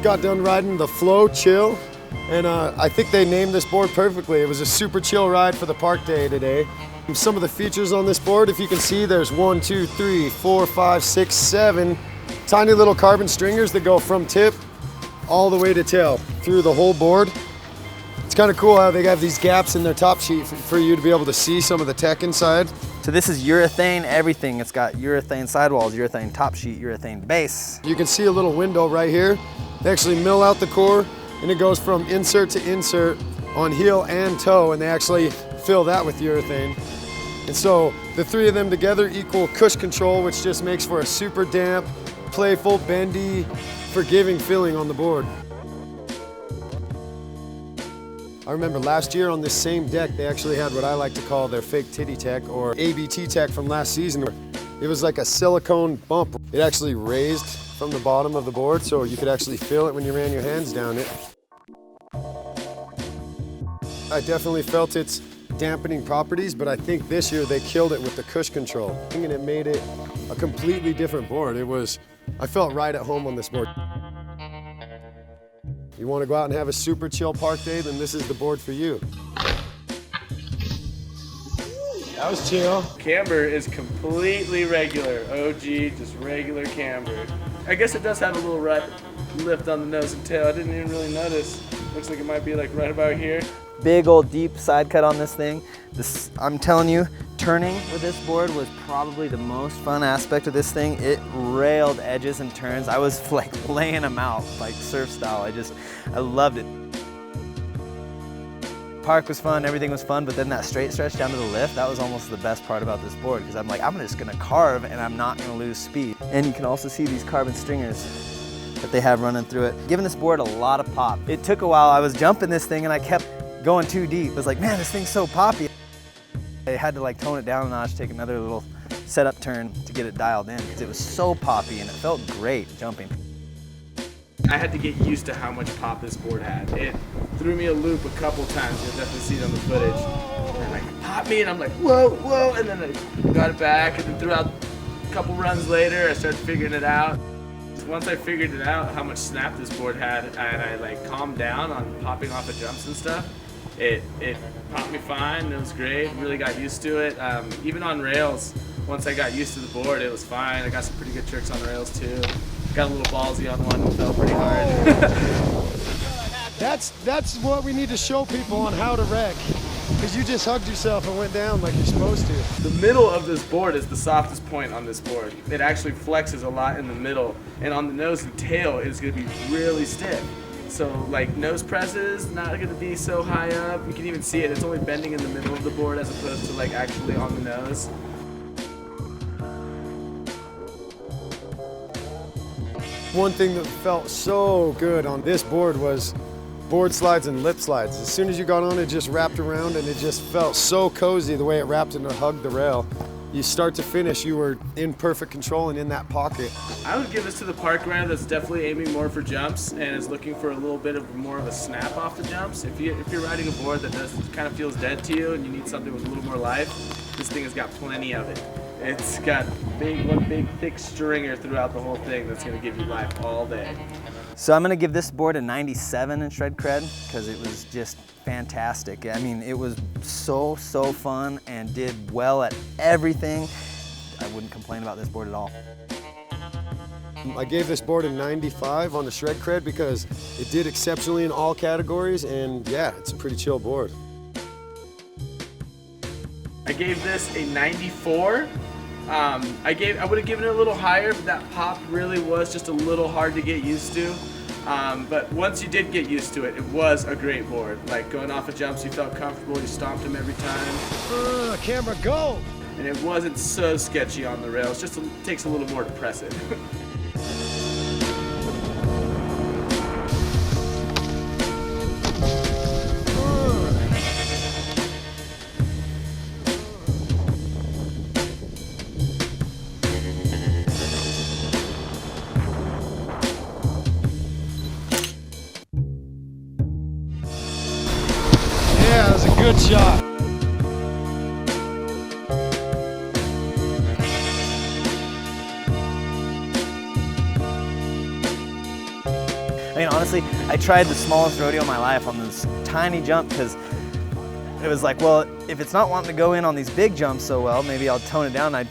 just got done riding the Flow Chill, and I think they named this board perfectly. It was a super chill ride for the park day today. Some of the features on this board, if you can see, there's 1, 2, 3, 4, 5, 6, 7 tiny little carbon stringers that go from tip all the way to tail through the whole board. It's kind of cool how they have these gaps in their top sheet for you to be able to see some of the tech inside. So this is urethane everything. It's got urethane sidewalls, urethane top sheet, urethane base. You can see a little window right here. They actually mill out the core, and it goes from insert to insert on heel and toe, and they actually fill that with urethane. And so the three of them together equal Kush Control, which just makes for a super damp, playful, bendy, forgiving feeling on the board. I remember last year on this same deck, they actually had what I like to call their fake titty tech, or ABT tech from last season. It was like a silicone bump. It actually raised from the bottom of the board, so you could actually feel it when you ran your hands down it. I definitely felt its dampening properties, but I think this year they killed it with the Kush Control, and it made it a completely different board. I felt right at home on this board. You want to go out and have a super chill park day, then this is the board for you. That was chill. Camber is completely regular. OG, just regular camber. I guess it does have a little lift on the nose and tail. I didn't even really notice. Looks like it might be like right about here. Big old deep side cut on this thing. I'm telling you, turning with this board was probably the most fun aspect of this thing. It railed edges and turns. I was like laying them out like surf style. I loved it. Park was fun, everything was fun, but then that straight stretch down to the lift, that was almost the best part about this board, because I'm like, I'm just gonna carve and I'm not gonna lose speed. And you can also see these carbon stringers that they have running through it, giving this board a lot of pop. It took a while. I was jumping this thing and I kept going too deep. I was like, man, this thing's so poppy. I had to like tone it down a notch, take another little setup turn to get it dialed in, because it was so poppy and it felt great jumping. I had to get used to how much pop this board had. It threw me a loop a couple times. You'll definitely see it on the footage. And like, popped me, and I'm like, whoa, whoa, and then I got it back, and then throughout a couple runs later, I started figuring it out. Once I figured it out, how much snap this board had, and I like calmed down on popping off of jumps and stuff, it popped me fine. It was great. Really got used to it. Even on rails, once I got used to the board, it was fine. I got some pretty good tricks on rails too. Got a little ballsy on one, felt pretty hard. That's what we need to show people on how to wreck, because you just hugged yourself and went down like you're supposed to. The middle of this board is the softest point on this board. It actually flexes a lot in the middle, and on the nose and tail it's going to be really stiff. So like nose presses, not going to be so high up. You can even see it. It's only bending in the middle of the board as opposed to like actually on the nose. One thing that felt so good on this board was board slides and lip slides. As soon as you got on, it just wrapped around, and it just felt so cozy the way it wrapped and hugged the rail. You start to finish, you were in perfect control and in that pocket. I would give this to the park rider that's definitely aiming more for jumps and is looking for a little bit of more of a snap off the jumps. If you're riding a board that kind of feels dead to you and you need something with a little more life, this thing has got plenty of it. It's got one big thick stringer throughout the whole thing that's going to give you life all day. So I'm gonna give this board a 97 in shred cred, because it was just fantastic. I mean, it was so fun and did well at everything. I wouldn't complain about this board at all. I gave this board a 95 on the shred cred because it did exceptionally in all categories, and yeah, it's a pretty chill board. I gave this a 94. I would have given it a little higher, but that pop really was just a little hard to get used to. But once you did get used to it, it was a great board. Like going off of jumps, you felt comfortable, you stomped them every time. Camera, go! And it wasn't so sketchy on the rails, just takes a little more to press it. Yeah, that was a good shot. I mean, honestly, I tried the smallest rodeo in my life on this tiny jump because it was like, well, if it's not wanting to go in on these big jumps so well, maybe I'll tone it down. I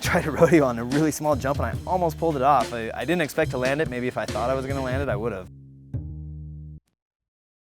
tried a rodeo on a really small jump and I almost pulled it off. I didn't expect to land it. Maybe if I thought I was gonna land it, I would have.